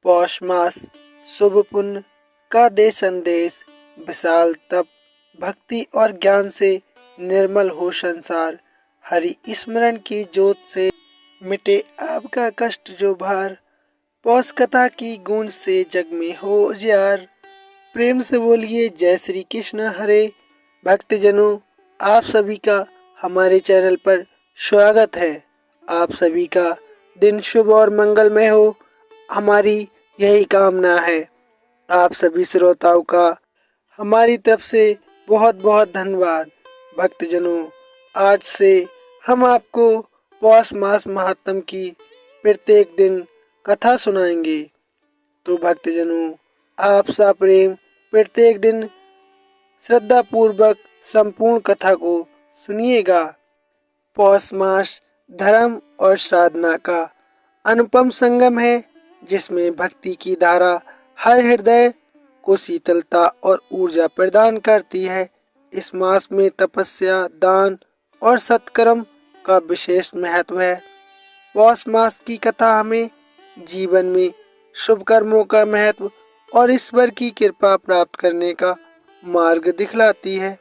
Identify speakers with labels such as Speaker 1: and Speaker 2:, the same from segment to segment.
Speaker 1: पौष मास शुभ पुण्य का दे संदेश। विशाल तप भक्ति और ज्ञान से निर्मल हो संसार। हरि स्मरण की ज्योत से मिटे आपका कष्ट जो भार। पौष कथा की गूंज से जग में हो उजियार। प्रेम से बोलिए जय श्री कृष्ण हरे। भक्तजनों, आप सभी का हमारे चैनल पर स्वागत है। आप सभी का दिन शुभ और मंगलमय हो, हमारी यही कामना है। आप सभी श्रोताओं का हमारी तरफ से बहुत बहुत धन्यवाद। भक्तजनों, आज से हम आपको पौष मास महात्म की प्रत्येक दिन कथा सुनाएंगे। तो भक्तजनों, आप सा प्रेम प्रत्येक दिन श्रद्धा पूर्वक संपूर्ण कथा को सुनिएगा। पौष मास धर्म और साधना का अनुपम संगम है, जिसमें भक्ति की धारा हर हृदय को शीतलता और ऊर्जा प्रदान करती है। इस मास में तपस्या, दान और सत्कर्म का विशेष महत्व है। पौष मास की कथा हमें जीवन में शुभ कर्मों का महत्व और ईश्वर की कृपा प्राप्त करने का मार्ग दिखलाती है।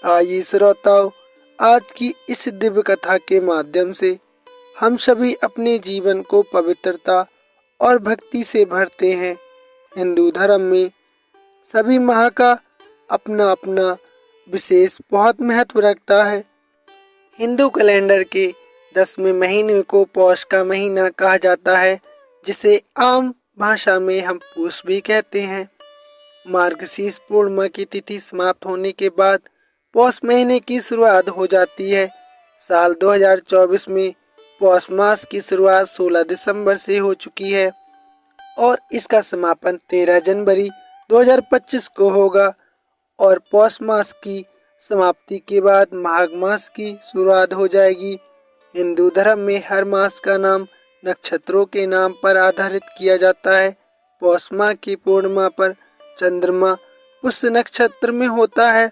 Speaker 1: आइए श्रोताओं, आज की इस दिव्य कथा के माध्यम से हम सभी अपने जीवन को पवित्रता और भक्ति से भरते हैं। हिंदू धर्म में सभी माह का अपना अपना विशेष बहुत महत्व रखता है। हिंदू कैलेंडर के 10वें महीने को पौष का महीना कहा जाता है, जिसे आम भाषा में हम पूष भी कहते हैं। मार्गशीर्ष पूर्णिमा की तिथि समाप्त होने के बाद पौष महीने की शुरुआत हो जाती है। साल 2024 में पौष मास की शुरुआत 16 दिसंबर से हो चुकी है और इसका समापन 13 जनवरी 2025 को होगा। और पौष मास की समाप्ति के बाद माघ मास की शुरुआत हो जाएगी। हिंदू धर्म में हर मास का नाम नक्षत्रों के नाम पर आधारित किया जाता है। पौष माह की पूर्णिमा पर चंद्रमा पुष्य नक्षत्र में होता है,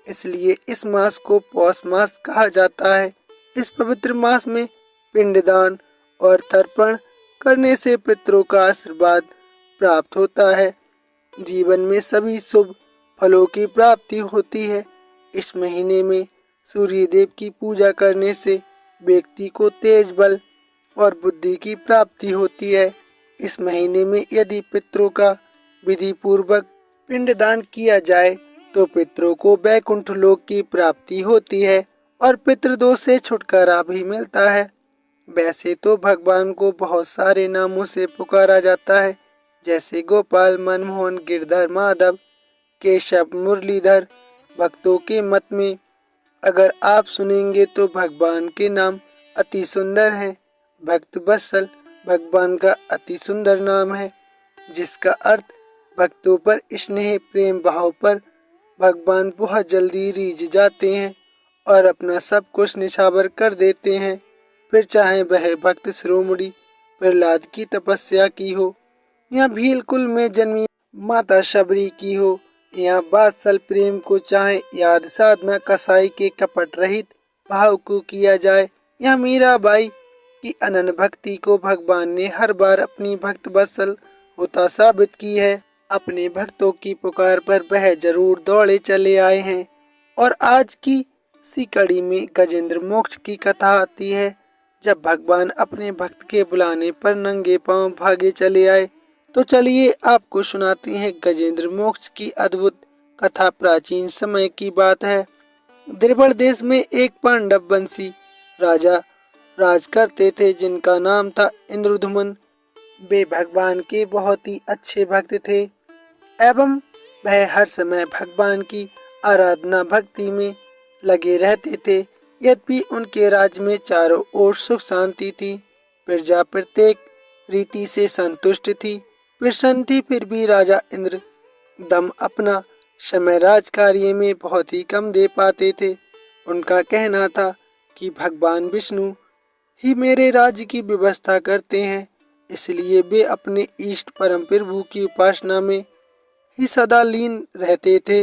Speaker 1: इसलिए इस मास को पौष मास कहा जाता है। इस पवित्र मास में पिंडदान और तर्पण करने से पितरों का आशीर्वाद प्राप्त होता है। जीवन में सभी शुभ फलों की प्राप्ति होती है। इस महीने में सूर्य देव की पूजा करने से व्यक्ति को तेज बल और बुद्धि की प्राप्ति होती है। इस महीने में यदि पितरों का विधि पूर्वक पिंडदान किया जाए तो पितरों को वैकुंठ लोक की प्राप्ति होती है और पितृदोष से छुटकारा भी मिलता है। वैसे तो भगवान को बहुत सारे नामों से पुकारा जाता है, जैसे गोपाल, मनमोहन, गिरधर, माधव, केशव, मुरलीधर। भक्तों के मत में अगर आप सुनेंगे तो भगवान के नाम अति सुंदर हैं। भक्त वत्सल भगवान का अति सुंदर नाम है, जिसका अर्थ भक्तों पर स्नेह प्रेम भाव पर भगवान बहुत जल्दी रीझ जाते हैं और अपना सब कुछ निछावर कर देते हैं। फिर चाहे वह भक्त शिरोमणि प्रहलाद की तपस्या की हो, या भील कुल में जन्मी माता शबरी की हो, या वात्सल प्रेम को चाहे याद साधना कसाई के कपट रहित भाव को किया जाए, या मीराबाई की अनन्य भक्ति को भगवान ने हर बार अपनी भक्त वत्सल होता साबित की है। अपने भक्तों की पुकार पर वह जरूर दौड़े चले आए हैं। और आज की सी कड़ी में गजेंद्र मोक्ष की कथा आती है। जब भगवान अपने भक्त के बुलाने पर नंगे पांव भागे चले आए, तो चलिए आपको सुनाते हैं गजेंद्र मोक्ष की अद्भुत कथा। प्राचीन समय की बात है। द्रिवण देश में एक पांडव वंशी राजा राज करते थे, जिनका नाम था इंद्रद्युम्न। वे भगवान के बहुत ही अच्छे भक्त थे एवं वह हर समय भगवान की आराधना भक्ति में लगे रहते थे। यद्यपि उनके राज्य में चारों ओर सुख शांति थी, प्रजा प्रत्येक रीति से संतुष्ट थी, प्रसन्न थी, फिर भी राजा इंद्र दम अपना समय राज कार्य में बहुत ही कम दे पाते थे। उनका कहना था कि भगवान विष्णु ही मेरे राज्य की व्यवस्था करते हैं, इसलिए वे अपने इष्ट परम प्रभु की उपासना में ही सदा लीन रहते थे।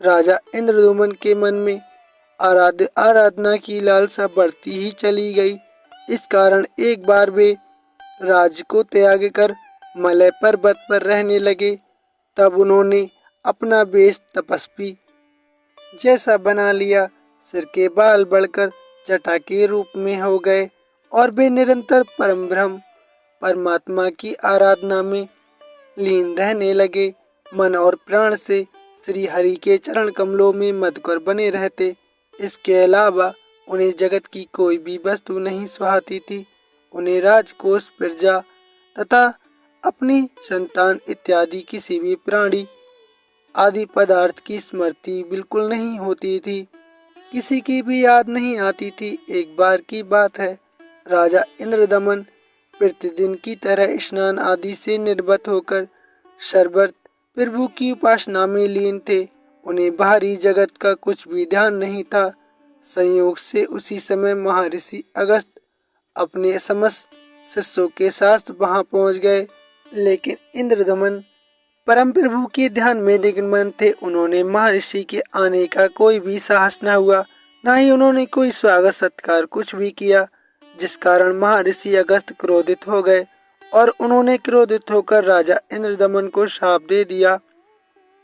Speaker 1: राजा इंद्रद्युम्न के मन में आराधना की लालसा बढ़ती ही चली गई। इस कारण एक बार वे राज्य को त्याग कर मलय पर्वत पर रहने लगे। तब उन्होंने अपना वेश तपस्वी जैसा बना लिया। सिर के बाल बढ़कर जटा के रूप में हो गए और वे निरंतर परम ब्रह्म परमात्मा की आराधना में लीन रहने लगे। मन और प्राण से श्री हरि के चरण कमलों में मधुकर बने रहते। इसके अलावा उन्हें जगत की कोई भी वस्तु नहीं सुहाती थी। उन्हें राजकोष, प्रजा तथा अपनी संतान इत्यादि किसी भी प्राणी आदि पदार्थ की स्मृति बिल्कुल नहीं होती थी। किसी की भी याद नहीं आती थी। एक बार की बात है, राजा इंद्रदमन प्रतिदिन की तरह स्नान आदि से निर्वत होकर शर्वत प्रभु की उपासना में लीन थे। उन्हें बाहरी जगत का कुछ भी ध्यान नहीं था। संयोग से उसी समय महर्षि अगस्त अपने समस्त शिष्यों के साथ वहां पहुंच गए। लेकिन इंद्रदमन परम प्रभु के ध्यान में निमग्न थे। उन्होंने महर्षि के आने का कोई भी साहस न हुआ, न ही उन्होंने कोई स्वागत सत्कार कुछ भी किया, जिस कारण महर्षि अगस्त क्रोधित हो गए और उन्होंने क्रोधित होकर राजा इंद्रदमन को शाप दे दिया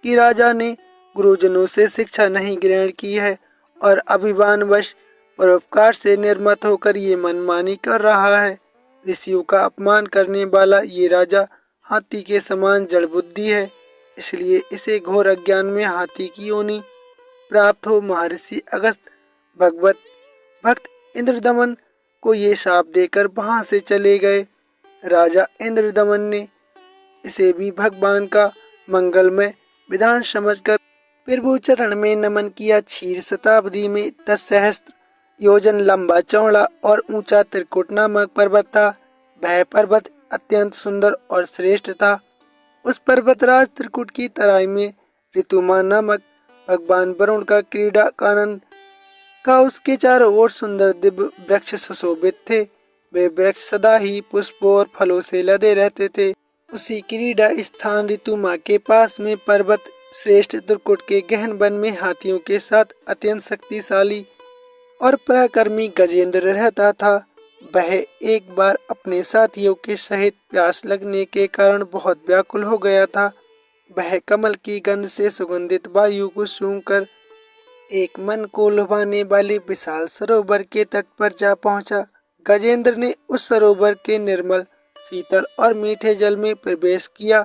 Speaker 1: कि राजा ने गुरुजनों से शिक्षा नहीं ग्रहण की है और अभिमानवश परोपकार से निर्मत होकर ये मनमानी कर रहा है। ऋषियों का अपमान करने वाला ये राजा हाथी के समान जड़ बुद्धि है, इसलिए इसे घोर अज्ञान में हाथी की योनि प्राप्त हो। महर्षि अगस्त भगवत भक्त इंद्रदमन को ये शाप देकर वहां से चले गए। राजा इंद्रदमन ने इसे भी भगवान का मंगलमय विधान समझकर प्रभु चरण में नमन किया। क्षीर शताब्दी में 10 सहस्त्र योजन लंबा, चौड़ा और ऊंचा त्रिकुट नामक पर्वत था। वह पर्वत अत्यंत सुंदर और श्रेष्ठ था। उस पर्वतराज त्रिकुट की तराई में ऋतुमान नामक भगवान वरुण का क्रीड़ा कानन का उसके चारों ओर सुंदर दिव्य वृक्ष सुशोभित थे। वे वृक्ष सदा ही पुष्पों और फलों से लदे रहते थे। उसी क्रीड़ा स्थान ऋतुमा के पास में पर्वत श्रेष्ठ त्रिकुट के गहन वन में हाथियों के साथ अत्यंत शक्तिशाली और पराक्रमी गजेंद्र रहता था। वह एक बार अपने साथियों के सहित प्यास लगने के कारण बहुत व्याकुल हो गया था। वह कमल की गंध से सुगंधित वायु को सूंघकर एक मन को लुभाने वाले विशाल सरोवर के तट पर जा पहुंचा। गजेंद्र ने उस सरोवर के निर्मल, शीतल और मीठे जल में प्रवेश किया।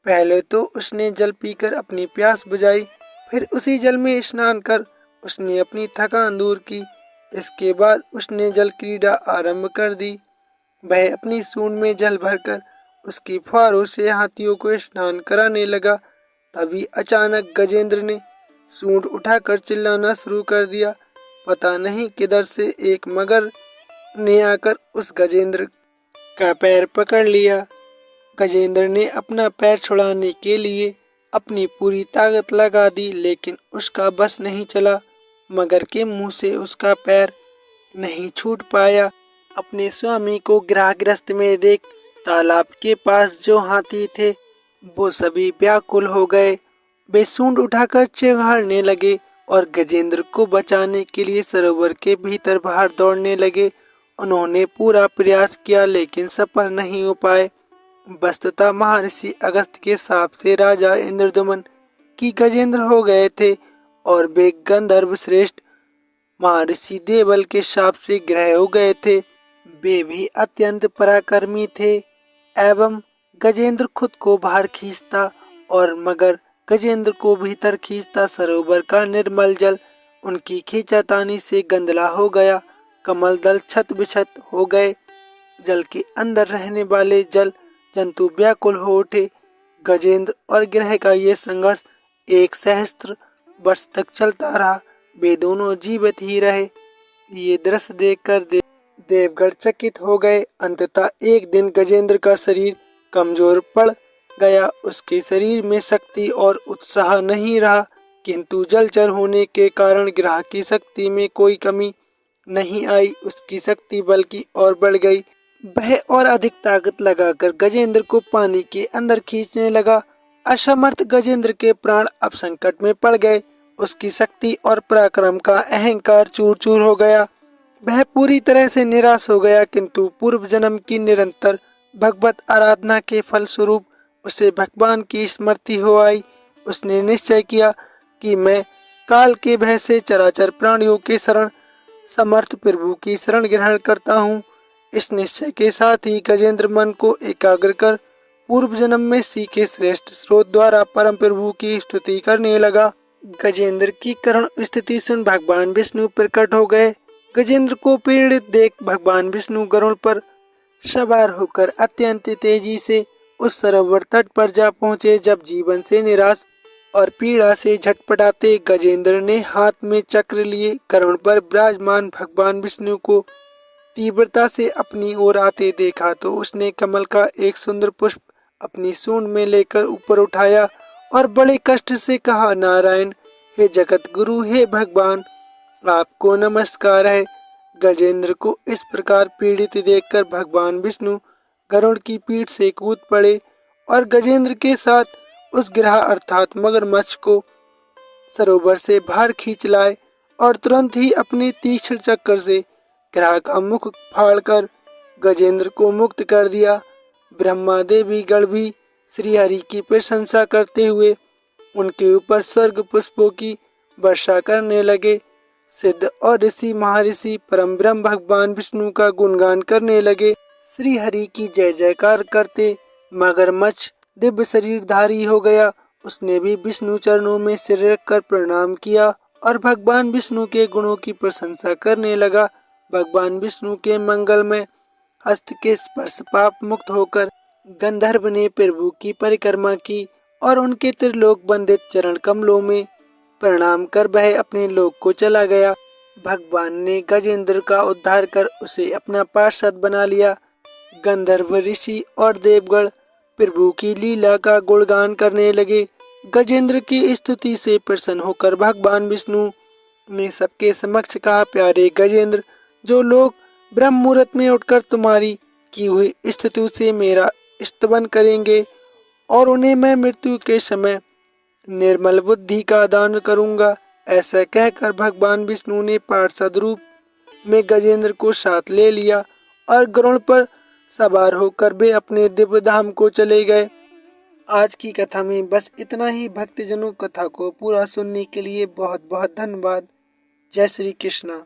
Speaker 1: पहले तो उसने जल पीकर अपनी प्यास बुझाई, फिर उसी जल में स्नान कर उसने अपनी थकान दूर की। इसके बाद उसने जल क्रीड़ा आरंभ कर दी। वह अपनी सूंड में जल भरकर उसकी फुहारों से हाथियों को स्नान कराने लगा। तभी अचानक गजेंद्र ने सूंड उठाकर चिल्लाना शुरू कर दिया। पता नहीं किधर से एक मगर ने आकर उस गजेंद्र का पैर पकड़ लिया। गजेंद्र ने अपना पैर छुड़ाने के लिए अपनी पूरी ताकत लगा दी, लेकिन उसका बस नहीं चला। मगर के मुंह से उसका पैर नहीं छूट पाया। अपने स्वामी को ग्रहग्रस्त में देख तालाब के पास जो हाथी थे वो सभी व्याकुल हो गए। वे सूंड उठाकर चिल्लाने लगे और गजेंद्र को बचाने के लिए सरोवर के भीतर बाहर दौड़ने लगे। उन्होंने पूरा प्रयास किया लेकिन सफल नहीं हो पाए। वस्तुतः महर्षि अगस्त के शाप से राजा इंद्रदमन की गजेंद्र हो गए थे और वे गंधर्व श्रेष्ठ महर्षि देवल के शाप से ग्रह हो गए थे। वे भी अत्यंत पराक्रमी थे एवं गजेंद्र खुद को बाहर खींचता और मगर गजेंद्र को भीतर खींचता। सरोवर का निर्मल जल उनकी खींचातानी से गंदला हो गया। कमल दल छत बिछत हो गए। जल के अंदर रहने वाले जल जंतु व्याकुल हो उठे। गजेंद्र और ग्रह का ये संघर्ष 1 सहस्त्र वर्ष तक चलता रहा। वे दोनों जीवित ही रहे। ये दृश्य देखकर देवगण चकित हो गए। अंततः एक दिन गजेंद्र का शरीर कमजोर पड़ गया। उसके शरीर में शक्ति और उत्साह नहीं रहा, किंतु जलचर होने के कारण ग्रह की शक्ति में कोई कमी नहीं आई। उसकी शक्ति बल्कि और बढ़ गई। वह और अधिक ताकत लगाकर गजेंद्र को पानी के अंदर खींचने लगा। असमर्थ गजेंद्र के प्राण अब संकट में पड़ गए। उसकी शक्ति और पराक्रम का अहंकार चूर चूर हो गया। वह पूरी तरह से निराश हो गया, किंतु पूर्व जन्म की निरंतर भगवत आराधना के फलस्वरूप उसे भगवान की स्मृति हो आई। उसने निश्चय किया कि मैं काल के भय से चराचर प्राणियों के शरण समर्थ प्रभु की शरण ग्रहण करता हूँ। इस निश्चय के साथ ही गजेंद्र मन को एकाग्र कर पूर्व जन्म में सीखे श्रेष्ठ स्रोत द्वारा परम प्रभु की स्तुति करने लगा। गजेंद्र की करुण स्थिति सुन भगवान विष्णु प्रकट हो गए। गजेंद्र को पीड़ित देख भगवान विष्णु गरुड़ पर सवार होकर अत्यंत तेजी से उस सरोवर तट पर जा पहुंचे। जब जीवन से निराश और पीड़ा से झटपटाते गजेंद्र ने हाथ में चक्र लिए गरुड़ पर विराजमान भगवान विष्णु को तीव्रता से अपनी ओर आते देखा तो उसने कमल का एक सुंदर पुष्प अपनी सूंड में लेकर ऊपर उठाया और बड़े कष्ट से कहा, नारायण, हे जगत गुरु, हे भगवान, आपको नमस्कार है। गजेंद्र को इस प्रकार पीड़ित देखकर भगवान विष्णु गरुड़ की पीठ से कूद पड़े और गजेंद्र के साथ उस ग्रह अर्थात मगरमच्छ को सरोवर से बाहर खींच लाए और तुरंत ही अपने तीक्ष्ण चक्र से ग्रह का मुख फाड़कर गजेंद्र को मुक्त कर दिया। ब्रह्मा देवी गण भी श्री हरि की प्रशंसा करते हुए उनके ऊपर स्वर्ग पुष्पों की वर्षा करने लगे। सिद्ध और ऋषि महर्षि परम ब्रह्म भगवान विष्णु का गुणगान करने लगे। श्री हरि की जय जयकार करते मगरमच्छ दिव्य शरीरधारी हो गया। उसने भी विष्णु चरणों में सिर रखकर प्रणाम किया और भगवान विष्णु के गुणों की प्रशंसा करने लगा। भगवान विष्णु के मंगलमय हस्त के स्पर्श पाप मुक्त होकर गंधर्व ने प्रभु की परिक्रमा की और उनके त्रिलोक बंदित चरण कमलों में प्रणाम कर वह अपने लोक को चला गया। भगवान ने गजेंद्र का उद्धार कर उसे अपना पार्षद बना लिया। गंधर्व ऋषि और देवगण प्रभु की लीला का गुणगान करने लगे। गजेंद्र की स्तुति से प्रसन्न होकर भगवान विष्णु ने सबके समक्ष कहा, प्यारे गजेंद्र, जो लोग ब्रह्म मुहूर्त में उठकर तुम्हारी की हुई स्तुति से मेरा स्तवन करेंगे और उन्हें मैं मृत्यु के समय निर्मल बुद्धि का दान करूंगा। ऐसा कहकर भगवान विष्णु ने पार्षद रूप में गजेंद्र को साथ ले लिया और गरुड़ पर सवार होकर वे अपने दिव्य धाम को चले गए। आज की कथा में बस इतना ही। भक्तजनों, कथा को पूरा सुनने के लिए बहुत बहुत धन्यवाद। जय श्री कृष्णा।